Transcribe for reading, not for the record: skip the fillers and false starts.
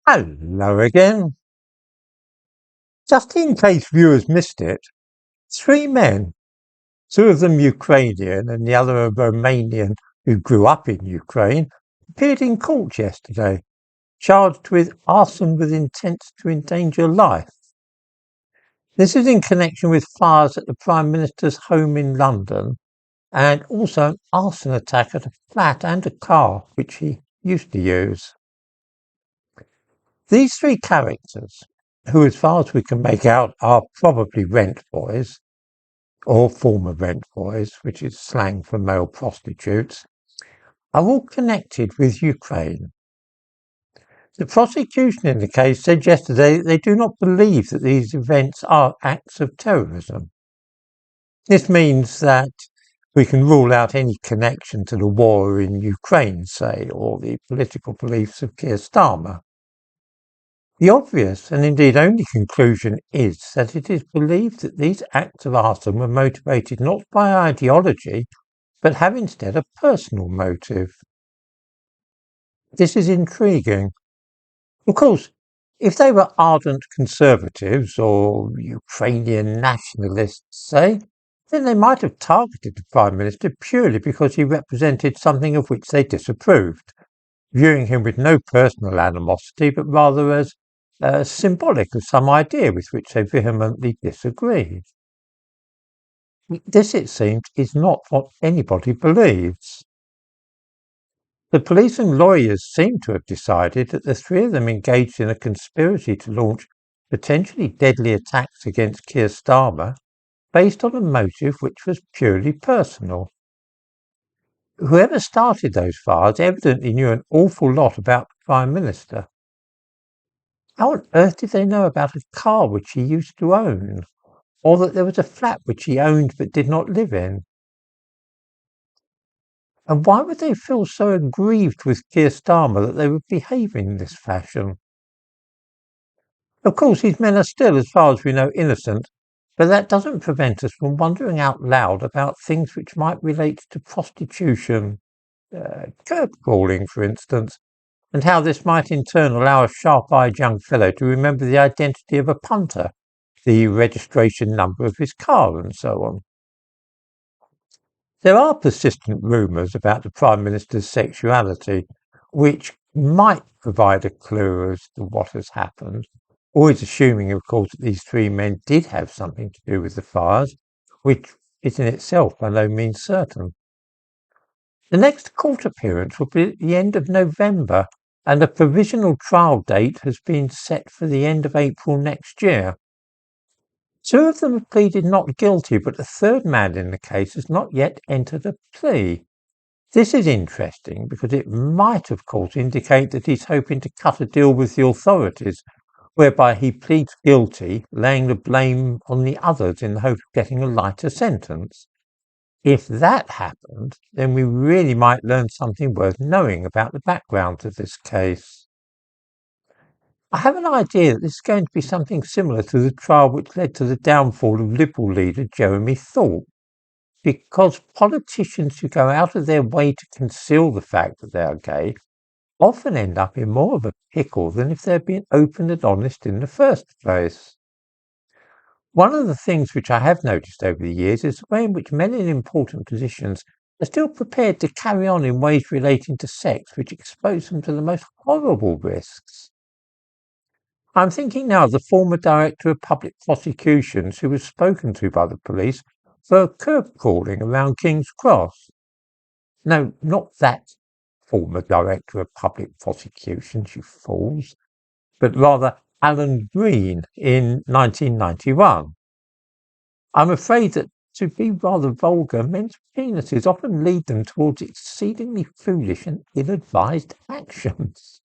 Hello again. Just in case viewers missed it, three men, two of them Ukrainian and the other a Romanian who grew up in Ukraine, appeared in court yesterday, charged with arson with intent to endanger life. This is in connection with fires at the Prime Minister's home in London and also an arson attack at a flat and a car which he used to use. These three characters, who as far as we can make out are probably rent boys, or former rent boys, which is slang for male prostitutes, are all connected with Ukraine. The prosecution in the case said yesterday that they do not believe that these events are acts of terrorism. This means that we can rule out any connection to the war in Ukraine, say, or the political beliefs of Keir Starmer. The obvious, and indeed only conclusion, is that it is believed that these acts of arson were motivated not by ideology, but have instead a personal motive. This is intriguing. Of course, if they were ardent conservatives or Ukrainian nationalists, say, then they might have targeted the Prime Minister purely because he represented something of which they disapproved, viewing him with no personal animosity, but rather as symbolic of some idea with which they vehemently disagreed. This, it seems, is not what anybody believes. The police and lawyers seem to have decided that the three of them engaged in a conspiracy to launch potentially deadly attacks against Keir Starmer based on a motive which was purely personal. Whoever started those fires evidently knew an awful lot about the Prime Minister. How on earth did they know about a car which he used to own, or that there was a flat which he owned but did not live in? And why would they feel so aggrieved with Keir Starmer that they would behave in this fashion? Of course, these men are still, as far as we know, innocent, but that doesn't prevent us from wondering out loud about things which might relate to prostitution, curb crawling, for instance, and how this might in turn allow a sharp-eyed young fellow to remember the identity of a punter, the registration number of his car, and so on. There are persistent rumours about the Prime Minister's sexuality, which might provide a clue as to what has happened, always assuming, of course, that these three men did have something to do with the fires, which is in itself by no means certain. The next court appearance will be at the end of November, and a provisional trial date has been set for the end of April next year. Two of them have pleaded not guilty, but the third man in the case has not yet entered a plea. This is interesting because it might, of course, indicate that he's hoping to cut a deal with the authorities, whereby he pleads guilty, laying the blame on the others in the hope of getting a lighter sentence. If that happened, then we really might learn something worth knowing about the background to this case. I have an idea that this is going to be something similar to the trial which led to the downfall of Liberal leader Jeremy Thorpe, because politicians who go out of their way to conceal the fact that they are gay often end up in more of a pickle than if they had been open and honest in the first place. One of the things which I have noticed over the years is the way in which men in important positions are still prepared to carry on in ways relating to sex which expose them to the most horrible risks. I'm thinking now of the former Director of Public Prosecutions who was spoken to by the police for curb crawling around King's Cross. No, not that former Director of Public Prosecutions, you fools, but rather Alan Green in 1991. I'm afraid that, to be rather vulgar, men's penises often lead them towards exceedingly foolish and ill-advised actions.